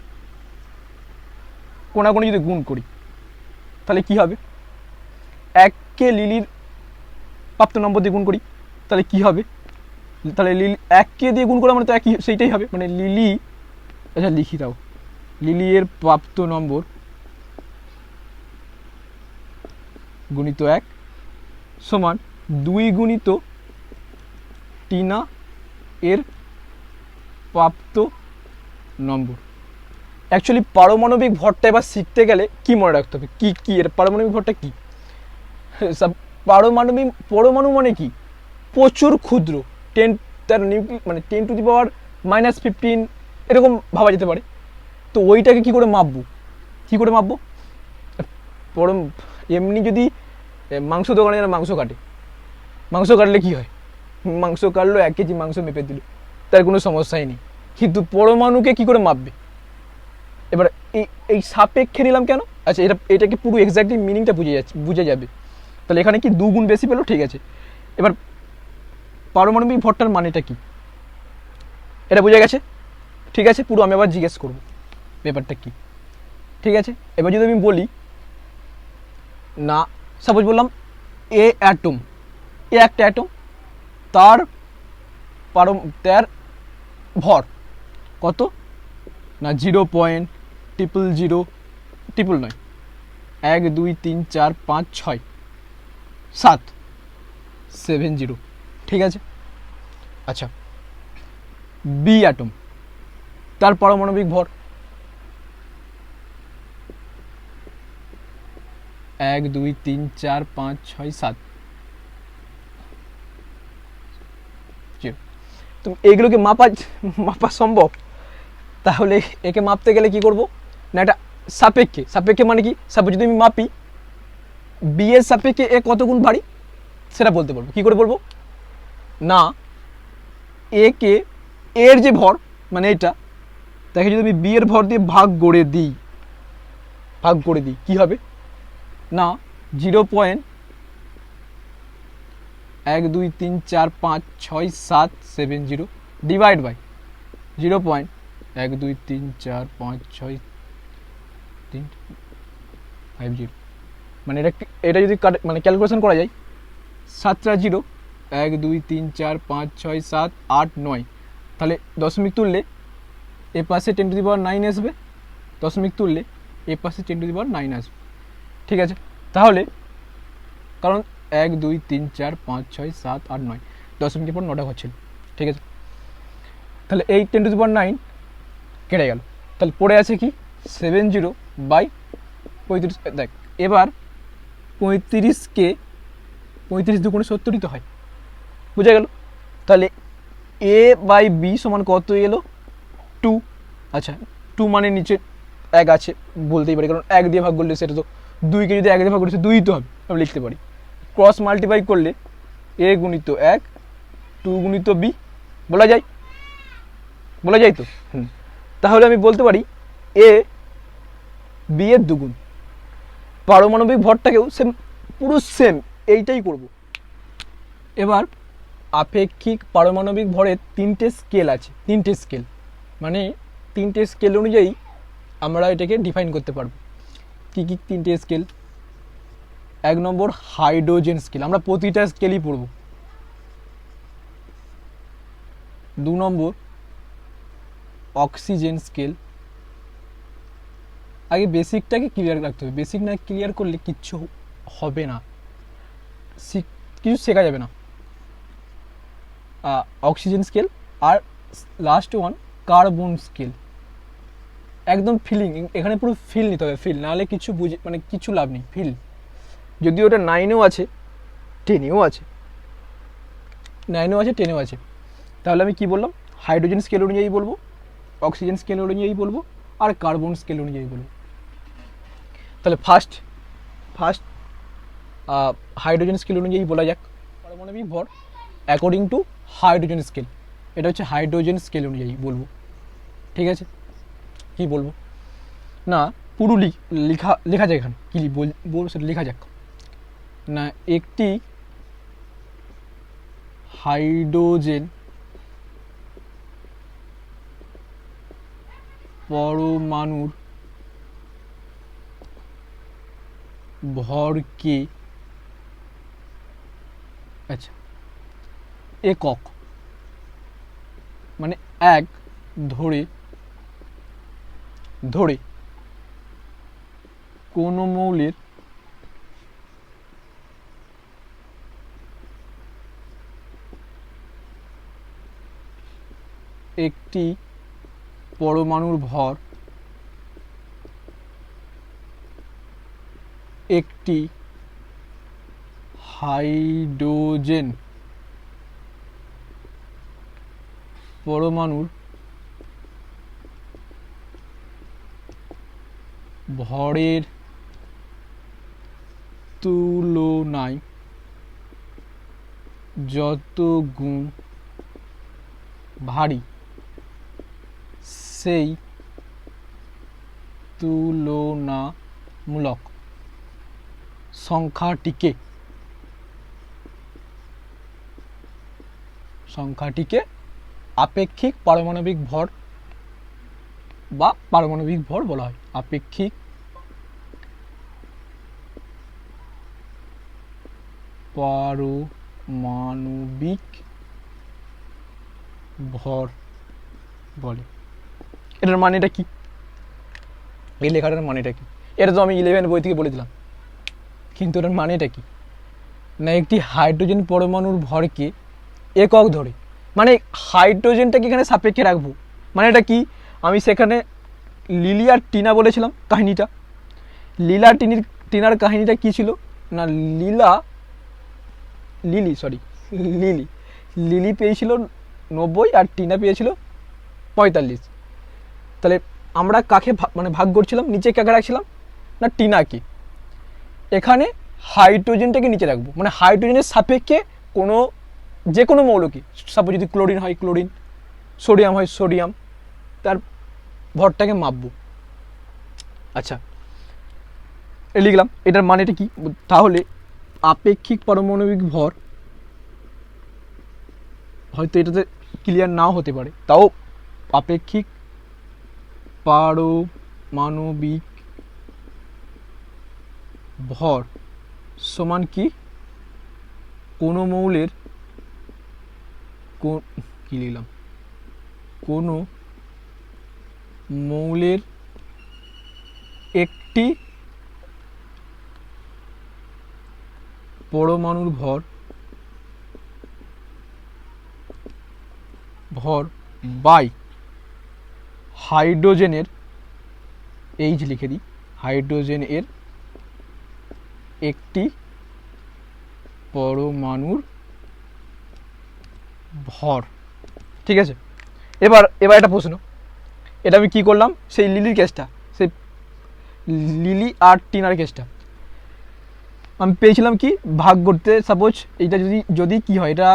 কোনাকুনি যদি গুণ করি, তাহলে কি হবে? 1কে লিলির প্রাপ্ত নম্বর দিয়ে গুণ করি, তাহলে কি হবে? তাহলে লিলি 1কে দিয়ে গুণ করা মানে তো একই, সেইটাই হবে। মানে লিলি, আচ্ছা লিখি দাও, লিলি এর প্রাপ্ত নম্বর গুণিত 1 সমান 2 গুণিত টিনা এর প্রাপ্ত নম্বর। অ্যাকচুয়ালি পারমাণবিক ভরটা এবার শিখতে গেলে কি মনে রাখতে হবে? কি এর পারমাণবিক ভরটা কি? পরমাণু মানে কি? প্রচুর ক্ষুদ্র। 10 তার মানে 10 টু দি পাওয়ার -15 এরকম ভাবা যেতে পারে। তো ওইটাকে কি করে মাপবো? এমনি যদি মাংস দোকানে যারা মাংস কাটলে কি হয়? মাংস কাটলো, 1 কেজি মাংস মেপে দিল, তার কোনো সমস্যাই নেই। কিন্তু পরমাণুকে কি করে মাপবে? এবার এই সাপেক্ষে নিলাম কেন? আচ্ছা, এটাকে পুরো এক্স্যাক্টলি মিনিংটা বুঝে যাবে। তাহলে এখানে কি 2 গুণ বেশি পেলো? ঠিক আছে, এবার পারমাণবিক ভরটার মানেটা কি এটা বুঝে গেছে? ঠিক আছে, পুরো আমি আবার জিজ্ঞেস করবো। ব্যাপারটা কি, ঠিক আছে। এবার যদি আমি বলি না, সাপোজ বললাম এ অ্যাটম, এ একটা অ্যাটম, তার তার ভর কত না 0.000, ট্রিপল নয়, 1 2 3 4 5 6 7 70, ঠিক আছে। আচ্ছা, বি অ্যাটম, তার পারমাণবিক ভর 1 2 3 4 5 6 7, তো এইগুলোকে মাপা সম্ভব? তাহলে একে মাপতে গেলে কি করব না, এটা সাপেক্ষে, সাপেক্ষে মানে কি, সাপোজ যদি আমি মাপি বি এর সাপেক্ষে এ কত গুণ ভারী সেটা বলতে পারবো। কি করে বলবো না, এ কে এর যে ভর মানে এটা, তাকে যদি আমি বি এর ভর দিয়ে ভাগ করে দিই কি হবে না 0.1 2 3 4 5 6 7 70 ডিভাইড বাই 0.1 2 3 4 5 6 3 মানে এটা যদি মানে ক্যালকুলেশন করা যায়, 7টা 0, 1 2 3 4 5 6 7 8 9, তাহলে দশমিক তুললে এ পাশে 10⁹ আসবে, দশমিক তুললে এ পাশে 10⁹ আসবে, ঠিক আছে। তাহলে কারণ 1 2 3 4 5 6 7 8 9, দশমিকের পর 9টা হচ্ছে, ঠিক আছে। তাহলে এই 10⁹ কেটে গেল, তাহলে পড়ে আছে কি 70/35। দেখ এবার 35কে 35 দুগুণে 70ই তো হয়, বুঝা গেল। তাহলে এ বাই বি সমান কত এলো 2। আচ্ছা 2 মানে নিচে 1 আছে বলতেই পারি, কারণ 1 দিয়ে ভাগ করলে সেটা তো 2কে যদি 1 দিয়ে ভাগ করেছে 2 তো হবে, আমি লিখতে পারি। ক্রস মাল্টিপ্লাই করলে এ গুণিত 1 2 গুণিত বি বলা যায় তো। তাহলে আমি বলতে পারি এ বি এর দুগুণ। পারমাণবিক ভরটাকেও সেম, পুরো সেম এইটাই করব। এবার আপেক্ষিক পারমাণবিক ভরের 3টে স্কেল আছে, 3টে স্কেল মানে 3টে স্কেল অনুযায়ী আমরা এটাকে ডিফাইন করতে পারবো। কী কী 3টে স্কেল? 1 নম্বর হাইড্রোজেন স্কেল, আমরা প্রতিটা স্কেলই পড়ব। 2 নম্বর অক্সিজেন স্কেল। আগে বেসিকটাকে ক্লিয়ার রাখতে হবে, বেসিক না ক্লিয়ার করলে কিচ্ছু হবে না, কিছু শেখা যাবে না। Oxygen scale. আর লাস্ট ওয়ান কার্বন স্কেল। একদম ফিলিং, এখানে পুরো ফিল নিতে হবে, ফিল নাহলে কিছু মানে কিছু লাভ নেই। ফিল যদিও ওটা 9এও আছে 10এও আছে, 9এও আছে 10এও আছে। তাহলে আমি কি বললাম, হাইড্রোজেন স্কেল অনুযায়ী বলবো, অক্সিজেন স্কেল অনুযায়ী বলবো, আর কার্বন স্কেল অনুযায়ী বলবো। তাহলে ফার্স্ট হাইড্রোজেন স্কেল অনুযায়ী বলা যাক পারমাণবিক ভর অ্যাকর্ডিং টু হাইড্রোজেন স্কেল। এটা হচ্ছে হাইড্রোজেন স্কেল অনুযায়ী বলবো, ঠিক আছে। কি বলবো না, পুরো লেখা যায় এখানে, কি বলবো সেটা লেখা যাক না। একটি হাইড্রোজেন পরমাণুর ভরকে, আচ্ছা একক মানে এক ধরে কোনো মৌলের একটি পরমাণুর ভর একটি হাইড্রোজেন পরমাণুর ভরের তুলনায় যত গুণ ভারী সেই তুলনামূলক সংখ্যাটিকে আপেক্ষিক পারমাণবিক ভর বা পারমাণবিক ভর বলা হয়। আপেক্ষিক পারমাণবিক ভর বলে। এটার মানেটা কি, এই লেখাটার মানেটা কি? এটা তো আমি 11 বই থেকে বলে দিলাম, কিন্তু এটার মানেটা কি না, একটি হাইড্রোজেন পরমাণুর ভরকে একক ধরে, মানে হাইড্রোজেনটাকে এখানে সাপেক্ষে রাখবো। মানে এটা কি, আমি সেখানে লিলি আর টিনা বলেছিলাম কাহিনীটা। লীলা টিনার কাহিনীটা কি ছিল না, লিলি পেয়েছিল 90 আর টিনা পেয়েছিল 45। তাহলে আমরা কাকে মানে ভাগ করছিলাম, নিচে কাকে রাখছিলাম না টিনাকে, এখানে হাইড্রোজেনটাকে নিচে রাখবো, মানে হাইড্রোজেনের সাপেক্ষে কোনো যে কোনো মৌলকে, সাপোজ যদি ক্লোরিন হয় ক্লোরিন, সোডিয়াম হয় সোডিয়াম, তার ভরটাকে মাপবো। আচ্ছা লিখলাম, এটার মানেটা কি, তাহলে আপেক্ষিক পারমাণবিক ভর, হয়তো এটাতে ক্লিয়ার নাও হতে পারে, তাও আপেক্ষিক পারমাণবিক ভর সমান কি, কোনো মৌলের কি লিখলাম, কোনো মৌলের একটি পরমাণুর ভর বাই হাইড্রোজেনের, এইচ লিখে দিই, হাইড্রোজেনের একটি পরমাণুর ভর। ঠিক আছে, এবার একটা প্রশ্ন, এটা আমি কি করলাম, সেই লিলির কেসটা, সেই লিলি আর টিনার কেসটা আমি পেয়েছিলাম কি ভাগ করতে, সাপোজ এইটা যদি কি হয়, এটা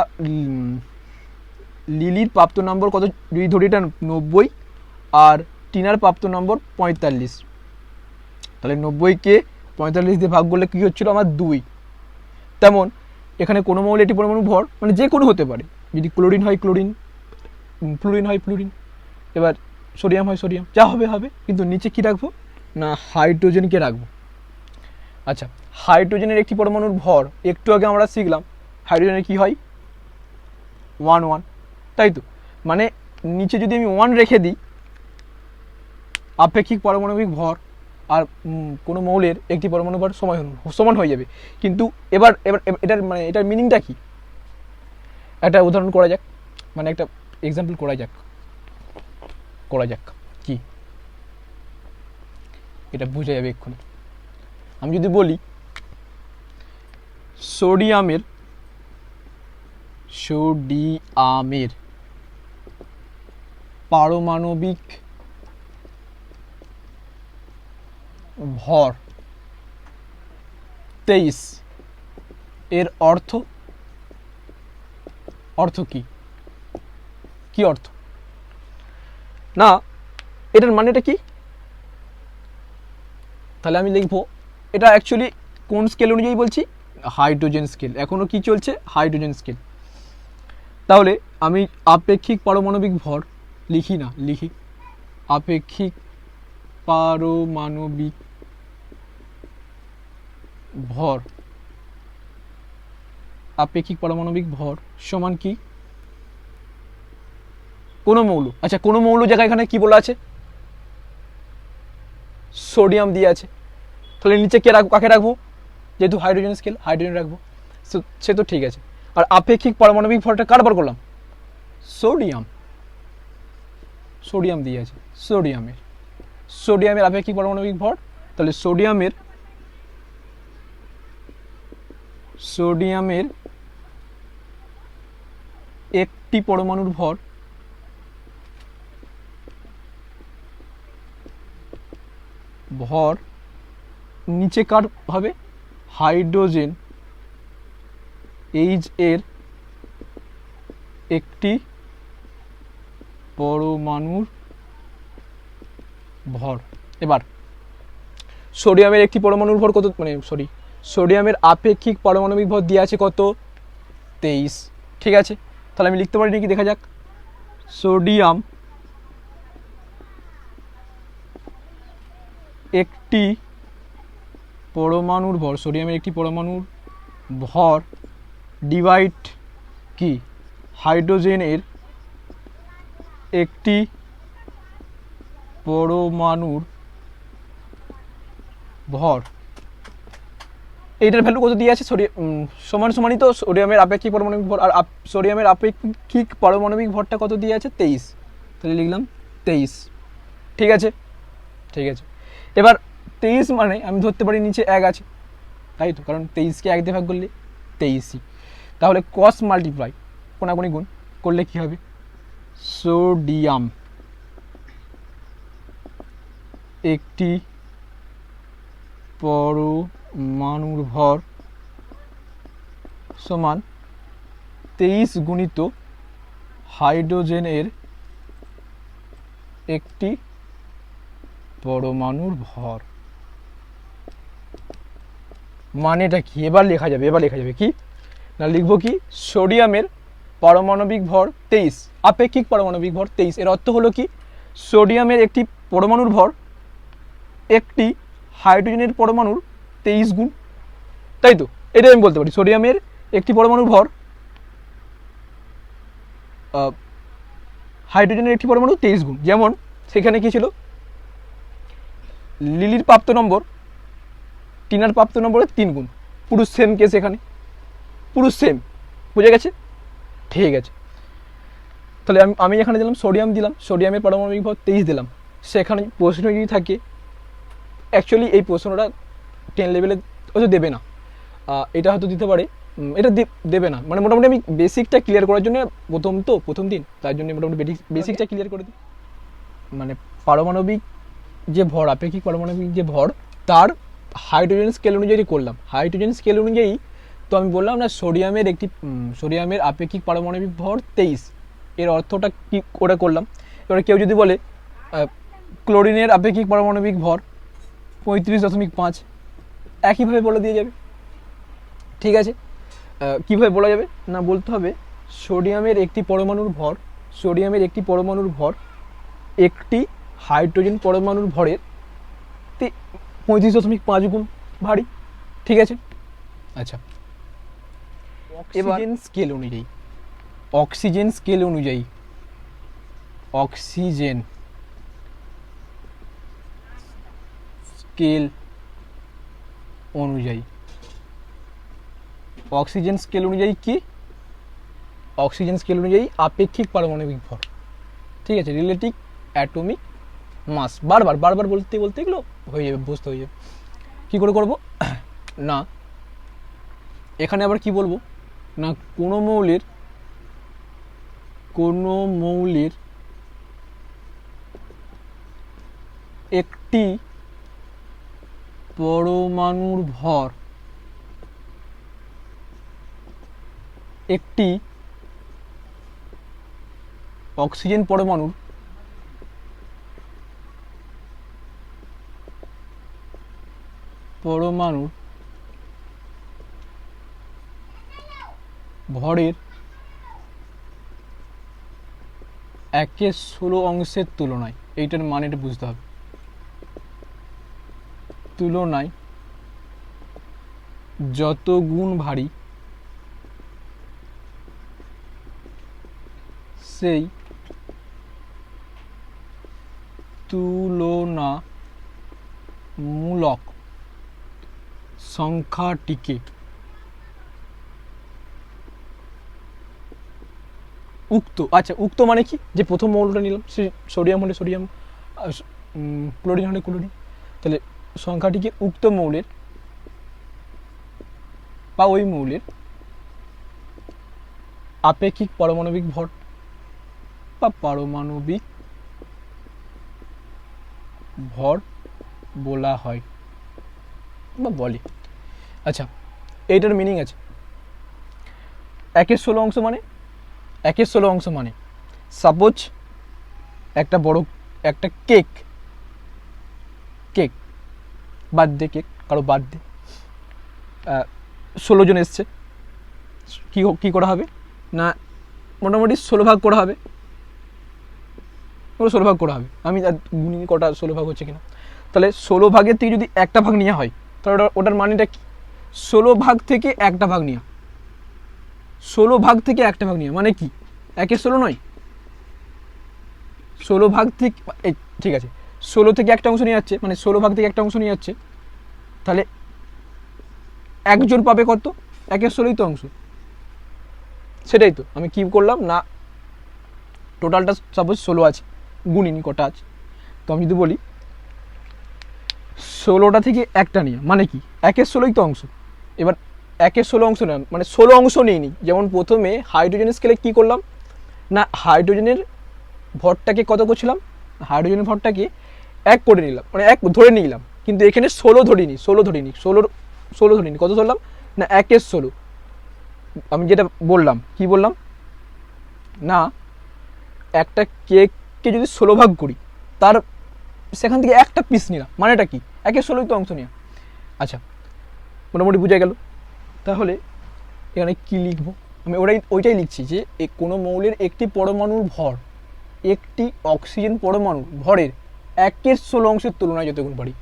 লিলির প্রাপ্ত নম্বর কত যদি ধরি, এটা 90 আর টিনার প্রাপ্ত নম্বর 45, তাহলে 90কে 45 দিয়ে ভাগ করলে কী হচ্ছিল আমার 2। তেমন এখানে কোনো মৌল এটি পরমাণু ভর, মানে যে কোনো হতে পারে, যদি ক্লোরিন হয় ক্লোরিন, ফ্লুরিন হয় ফ্লুরিন, এবার সোডিয়াম হয় সোডিয়াম, যা হবে হবে, কিন্তু নিচে কি রাখবো না হাইড্রোজেনকে রাখবো। আচ্ছা, হাইড্রোজেনের একটি পরমাণুর ভর একটু আগে আমরা শিখলাম হাইড্রোজেনের কি হয় 1 1, তাই তো, মানে নিচে যদি আমি 1 রেখে দিই, আপেক্ষিক পারমাণবিক ভর আর কোনো মৌলের একটি পরমাণু ভর সমান হয়ে যাবে। কিন্তু এবার এটার মিনিংটা কি, একটা উদাহরণ করা যাক, মানে একটা এক্সাম্পল করা যাক কি, এটা বোঝা যাবে এক্ষুনি। আমি যদি বলি সোডিয়ামের পারমাণবিক ভর 23, এর অর্থ কি অর্থ না, এটার মানেটা কি, তাহলে আমি লিখবো এটা অ্যাকচুয়ালি কোন স্কেল অনুযায়ী বলছি, হাইড্রোজেন স্কেল, এখনো কি চলছে হাইড্রোজেন স্কেল। তাহলে আমি আপেক্ষিক পারমাণবিক ভর লিখি আপেক্ষিক পারমাণবিক ভর সমান কি, কোন মৌল, আচ্ছা কোন মৌল জায়গায় এখানে কি বলা আছে, সোডিয়াম দিয়ে আছে, তাহলে নিচে কাকে রাখবো, যেহেতু হাইড্রোজেন স্কেল হাইড্রোজেন রাখবো, সে তো ঠিক আছে। আর আপেক্ষিক পারমাণবিক ভরটা কার বার করলাম, সোডিয়াম দিয়ে আছে, সোডিয়ামের আপেক্ষিক পারমাণবিক ভর, তাহলে সোডিয়ামের একটি পরমাণুর ভর নিচে কার হবে, হাইড্রোজেন এইচ এর একটি পরমাণুর ভর। এবার সোডিয়ামের একটি পরমাণুর ভর কত, মানে সোডিয়ামের আপেক্ষিক পারমাণবিক ভর দেওয়া আছে কত, 23। ঠিক আছে, তাহলে আমি লিখতে পারি নাকি, দেখা যাক, সোডিয়াম একটি পরমাণুর ভর, সোডিয়ামের একটি পরমাণুর ভর ডিভাইড কি হাইড্রোজেনের একটি পরমাণুর ভর, এইটার ভ্যালু কত দিয়ে আছে? সমান সমানই তো সোডিয়ামের আপেক্ষিক পারমাণবিক ভর, আর সোডিয়ামের আপেক্ষিক পারমাণবিক ভরটা কত দিয়ে আছে? 23। তাহলে লিখলাম 23। ঠিক আছে, ঠিক আছে। এবার 23 মানে আমি ধরতে পারি নিচে 1 আছে, তাই তো, কারণ 23কে 1 দিয়ে ভাগ করলে 23ই। তাহলে কস মাল্টিপ্লাই কোনাকুনি গুণ করলে কি হবে? সোডিয়াম একটি পরমাণুর ভর সমান 23 গুণিত হাইড্রোজেনের একটি পরমাণুর ভর। মানেটা কি? এবার লেখা যাবে কি না, লিখবো কি সোডিয়ামের পারমাণবিক ভর 23, আপেক্ষিক পারমাণবিক ভর 23। এর অর্থ হলো কি সোডিয়ামের একটি পরমাণুর ভর একটি হাইড্রোজেনের পরমাণুর 23 গুণ, তাই তো। এটাই আমি বলতে পারি সোডিয়ামের একটি পরমাণুর ভর হাইড্রোজেনের একটি পরমাণু 23 গুণ। যেমন সেখানে কি ছিল, লিলির প্রাপ্ত নম্বর টিনার প্রাপ্ত নম্বরের 3 গুণ, পুরো সেম কেস, এখানে পুরো সেম, বুঝে গেছে? ঠিক আছে, তাহলে আমি এখানে দিলাম সোডিয়াম, দিলাম সোডিয়ামের পারমাণবিক ভর 23 দিলাম। সেখানে প্রশ্ন যদি থাকে, অ্যাকচুয়ালি এই প্রশ্নটা 10 লেভেলে হয়তো দেবে না, এটা হয়তো দিতে পারে, এটা দেবে না, মানে মোটামুটি আমি বেসিকটা ক্লিয়ার করার জন্য প্রথম দিন, তার জন্য মোটামুটি বেসিকটা ক্লিয়ার করে দিই। মানে পারমাণবিক যে ভর, আপেক্ষিক পারমাণবিক যে ভর, তার হাইড্রোজেন স্কেল অনুযায়ী করলাম। হাইড্রোজেন স্কেল অনুযায়ী তো আমি বললাম না সোডিয়ামের আপেক্ষিক পারমাণবিক ভর 23, এর অর্থটা কি ওটা করলাম। এবারে কেউ যদি বলে ক্লোরিনের আপেক্ষিক পারমাণবিক ভর 35.5, একইভাবে বলে দিয়ে যাবে। ঠিক আছে, কীভাবে বলা যাবে না, বলতে হবে সোডিয়ামের একটি পরমাণুর ভর একটি হাইড্রোজেন পরমাণুর ভরের 35.5 গুণ ভারী। ঠিক আছে, আচ্ছা। অক্সিজেন স্কেল অনুযায়ী অক্সিজেন স্কেল অনুযায়ী কি? অক্সিজেন স্কেল অনুযায়ী আপেক্ষিক পারমাণবিক ভর। ঠিক আছে, রিলেটিভ অ্যাটমিক মাস। বারবার বলতে এগুলো হয়ে যাবে, বুঝতে হয়ে যাবে। কী করে করবো না, এখানে আবার কি বলবো না, কোনো মৌলের একটি পরমাণুর ভর একটি অক্সিজেন পরমাণুর ভরের 1/16 অংশের তুলনায়, এইটার মানেটা বুঝতে হবে, তুলনায় যত গুণ ভারী সেই তুলনামূলক সংখ্যাটিকে উক্ত মানে কি, যে প্রথম মৌলটা নিলাম, সোডিয়াম হলে সোডিয়াম, ক্লোরিন হলে ক্লোরিন, তাহলে সংখ্যাটিকে উক্ত মৌলের বা ওই মৌলের আপেক্ষিক পারমাণবিক ভর বা পারমাণবিক ভর বলা হয় বা বলে। আচ্ছা, এইটার মিনিং আছে। 1/16 অংশ মানে সাপোজ একটা কেক, বার্থডে কেক, কারো বার্থডে, 16 জন এসছে, কি করা হবে না, মোটামুটি 16 ভাগ করা হবে, আমি গুনি কটা 16 ভাগ হচ্ছে কিনা। তাহলে 16 ভাগের থেকে যদি একটা ভাগ নেওয়া হয় তাহলে ওটার মানেটা কি? 16 ভাগ থেকে একটা ভাগ নেওয়া, 16 ভাগ থেকে একটা ভাগ নেওয়া মানে কি? 1/16 নয়, 16 ভাগ থেকে এই ঠিক আছে, 16 থেকে একটা অংশ নিয়ে যাচ্ছে, মানে 16 ভাগ থেকে একটা অংশ নিয়ে যাচ্ছে, তাহলে একজন পাবে কত? 1/16ই তো অংশ। সেটাই তো আমি কি করলাম না, টোটালটা সাপোজ 16 আছে, গুণিনি কটা আছে, তো আমি যদি বলি 16টা থেকে একটা নিয়ে মানে কি 1/16ই তো অংশ। এবার 1/16 অংশ নেয় মানে 16 অংশ নিইনি। যেমন প্রথমে হাইড্রোজেনের স্কেলে কি করলাম না, হাইড্রোজেনের ভরটাকে কত করছিলাম, হাইড্রোজেনের ভরটাকে 1 করে নিলাম, মানে 1 ধরে নিলাম, কিন্তু এখানে 16 ধরিনি, 16 ধরিনি, কত ধরলাম না 1/16। আমি যেটা বললাম কি বললাম না, একটা কেককে যদি 16 ভাগ করি তার সেখান থেকে একটা পিস নিলাম, মানেটা কি 1/16ই তো অংশ নিলাম। আচ্ছা, মোটামুটি বোঝা গেল। তাহলে এখানে কি লিখবো, আমি ওইটাই লিখছি যে কোনো মৌলের একটি পরমাণুর ভর একটি অক্সিজেন পরমাণুর ভরের 1/16 অংশের তুলনায় যতগুণ ভারী,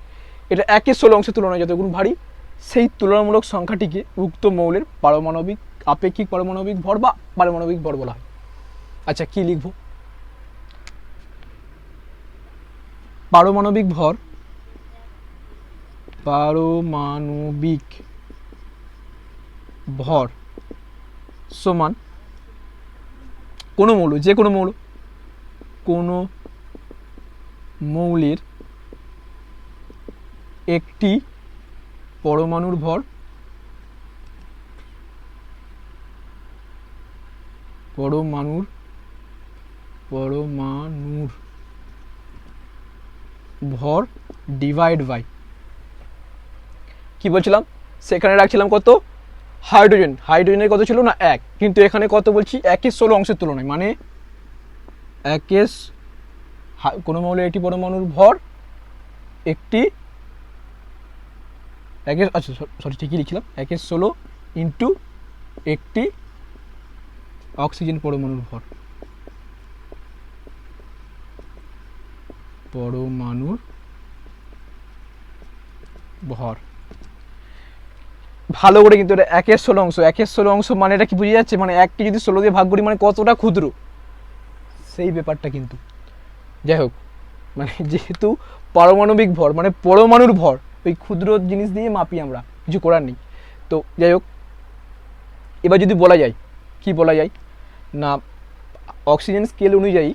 এটা 1/16 অংশের তুলনায় যতগুণ ভারী, সেই তুলনামূলক সংখ্যাটিকে উক্ত মৌলের পারমাণবিক আপেক্ষিক পারমাণবিক ভর বা পারমাণবিক ভর বলা হয়। আচ্ছা, কি লিখব, পারমাণবিক ভর, পারমাণবিক ভর সমান কোনো মৌল, যে কোনো মৌল, কোনো মৌলের একটি পরমাণুর ভর পরমাণুর ভর ডিভাইড বাই কি বলছিলাম, সেখানে রাখছিলাম কত হাইড্রোজেনের কত ছিল না 1, কিন্তু এখানে কত বলছি 1/16 অংশের তুলনায়, মানে কোনো মৌলের একটি পরমাণুর ভর একটি আচ্ছা সরি ঠিকই লিখলাম 1/16 ইন্টু একটি অক্সিজেন পরমাণুর ভর, পরমাণুর ভর। ভালো করে কিন্তু এটা 1/16 অংশ মানে এটা কি বুঝে যাচ্ছে, মানে 1কে যদি 16 দিয়ে ভাগ করি মানে কতটা ক্ষুদ্র, সেই ব্যাপারটা কিন্তু। যাই হোক, মানে যেহেতু পারমাণবিক ভর মানে পরমাণুর ভর, ওই ক্ষুদ্র জিনিস দিয়ে মাপি আমরা, কিছু করার নেই। তো যাই হোক, এবার যদি বলা যায় কি বলা যায় না, অক্সিজেন স্কেল অনুযায়ী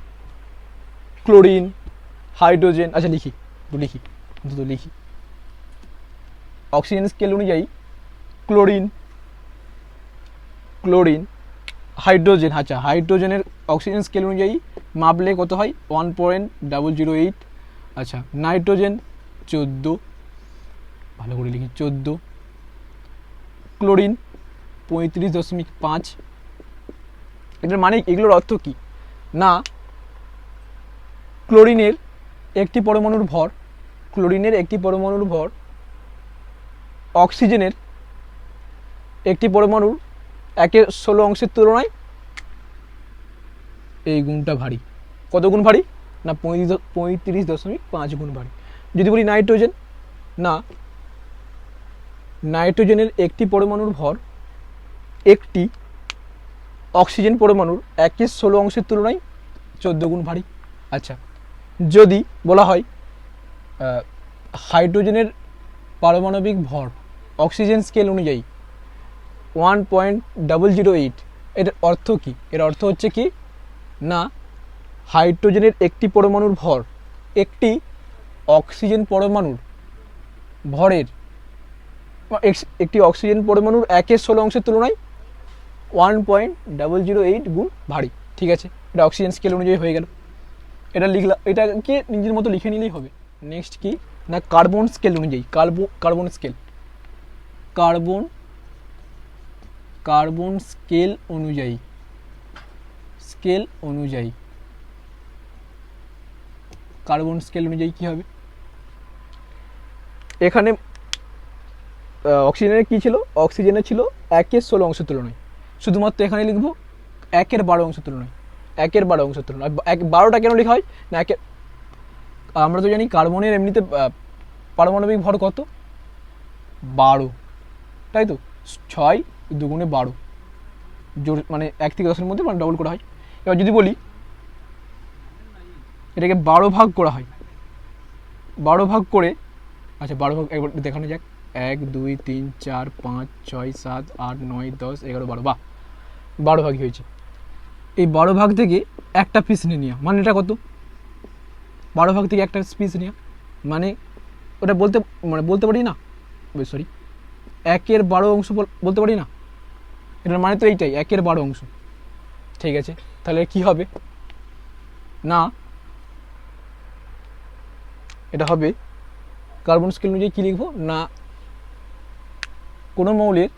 ক্লোরিন, হাইড্রোজেন, আচ্ছা লিখি অক্সিজেন স্কেল অনুযায়ী ক্লোরিন হাইড্রোজেন, আচ্ছা হাইড্রোজেনের অক্সিজেন স্কেল অনুযায়ী মাপলে কত হয় 1.008। আচ্ছা, নাইট্রোজেন 14, ভালো করে লিখি 14, ক্লোরিন 35.5। এটার মানে এগুলোর অর্থ কি না, ক্লোরিনের একটি পরমাণুর ভর অক্সিজেনের একটি পরমাণুর 1/16 অংশের তুলনায় এই গুণটা ভারী। কত গুণ ভারী না 35.5 গুণ ভারী। যদি বলি নাইট্রোজেন, না নাইট্রোজেনের একটি পরমাণুর ভর একটি অক্সিজেন পরমাণুর 1/16 অংশের তুলনায় 14 গুণ ভারী। আচ্ছা, যদি বলা হয় হাইড্রোজেনের পারমাণবিক ভর অক্সিজেন স্কেল অনুযায়ী 1.008, এর অর্থ কি, এর অর্থ হচ্ছে কি না, হাইড্রোজেনের একটি পরমাণুর ভর একটি অক্সিজেন পরমাণুর ভরের একটি অক্সিজেন পরমাণুর 1/16 অংশের তুলনায় 1.008 গুণ ভারী। ঠিক আছে, এটা অক্সিজেন স্কেল অনুযায়ী হয়ে গেল। এটা লিখলাম, এটাকে নিজের মতো লিখে নিলেই হবে। নেক্সট কি না, কার্বন স্কেল অনুযায়ী, কার্বন স্কেল কি হবে, এখানে অক্সিজেনের কি ছিল, অক্সিজেনের ছিল 1/16 অংশের তুলনায়, শুধুমাত্র এখানে লিখবো 1/12 অংশের তুলনায়, 1/12 অংশের তুলনায়। 12টা কেন লেখা হয় না, আমরা তো জানি কার্বনের এমনিতে পারমাণবিক ভর কত? 12, তাই তো? 6 2 12, জোর মানে 1 থেকে 10-এর মধ্যে মানে ডবল করা হয়। এবার যদি বলি এটাকে 12 ভাগ করা হয়, 12 ভাগ করে, আচ্ছা 12 ভাগ একবার দেখানো যাক, 1 2 3 4 5 6 7 8 9 10 11 12, বাহ 12 ভাগই হয়েছে। এই 12 ভাগ থেকে একটা পিস নিয়ে নেওয়া মানে এটা কত? 12 ভাগ থেকে একটা পিস নেওয়া মানে ওটা বলতে পারি না, সরি 1/12 অংশ বলতে পারি না, এটার মানে তো এইটাই 1/12 অংশ। ঠিক আছে, তাহলে কি হবে না, এটা হবে কার্বন স্কেল অনুযায়ী কী লিখবো না, কোনো মৌলের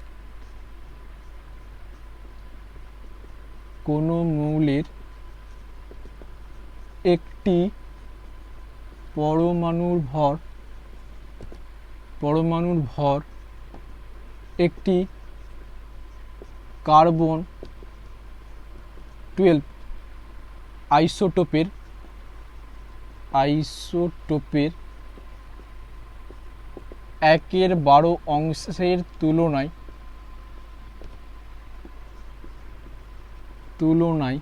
একটি পরমাণুর ভর একটি কার্বন 12 আইসোটোপের 1/12 অংশের তুলনায়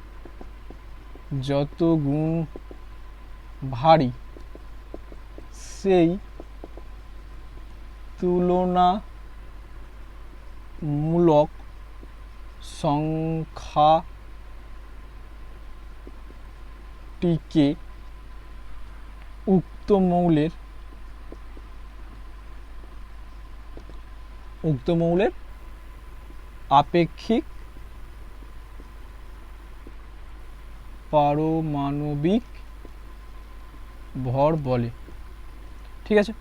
যত গুণ ভারী, সেই তুলনামূলক সংখ্যাটিকে উক্ত মৌলের আপেক্ষিক পারমাণবিক ভর বলে। ঠিক আছে,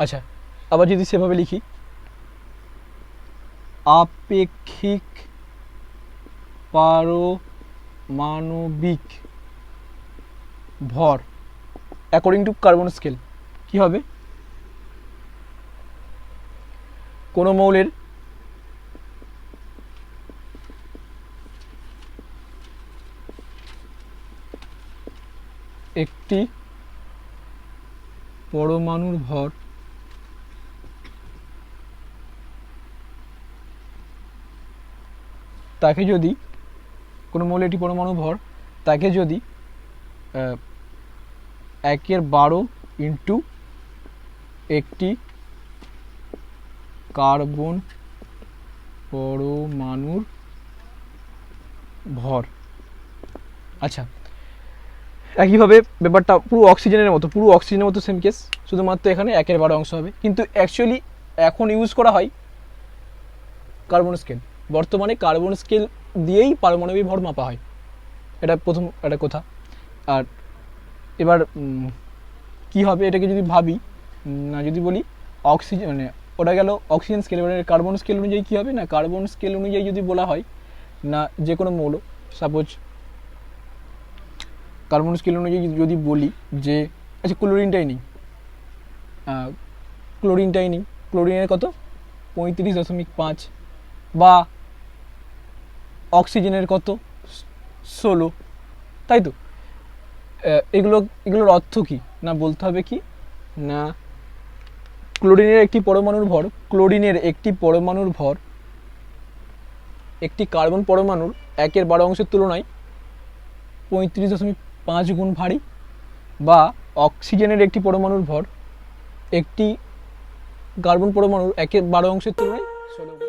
আচ্ছা আবার যদি সেভাবে লিখি, আপেক্ষিক পারমাণবিক ভর অ্যাকর্ডিং টু কার্বন স্কেল কি হবে, কোনো মৌলের একটি পরমাণুর ভর তাকে যদি কোনো মৌলের একটি পরমাণু ভর তাকে যদি 1/12 ইন্টু একটি কার্বন পরমাণুর ভর। আচ্ছা একইভাবে ব্যাপারটা পুরো অক্সিজেনের মতো সেম কেস, শুধুমাত্র এখানে 1/12 অংশ হবে, কিন্তু অ্যাকচুয়ালি এখন ইউজ করা হয় কার্বন স্কেল। বর্তমানে কার্বন স্কেল দিয়েই পারমাণবিক ভর মাপা হয়, এটা প্রথম একটা কথা। আর এবার কি হবে এটাকে যদি ভাবি না, যদি বলি অক্সিজেন মানে ওটা গেল অক্সিজেন স্কেল, এবার কার্বন স্কেল অনুযায়ী কী হবে না, কার্বন স্কেল অনুযায়ী যদি বলা হয় না যে কোনো মৌল, সাপোজ কার্বন স্কেল অনুযায়ী যদি বলি যে আচ্ছা ক্লোরিনটাই নেই, ক্লোরিনের কত 35.5 বা অক্সিজেনের কত 16, তাই তো? এগুলোর অর্থ কি না, বলতে হবে কি না, ক্লোরিনের একটি পরমাণুর ভর একটি কার্বন পরমাণুর 1/12 অংশের তুলনায় 35.5 গুণ ভারী, বা অক্সিজেনের একটি পরমাণুর ভর একটি কার্বন পরমাণুর 1/12 অংশের তুলনায় 16 গুণ।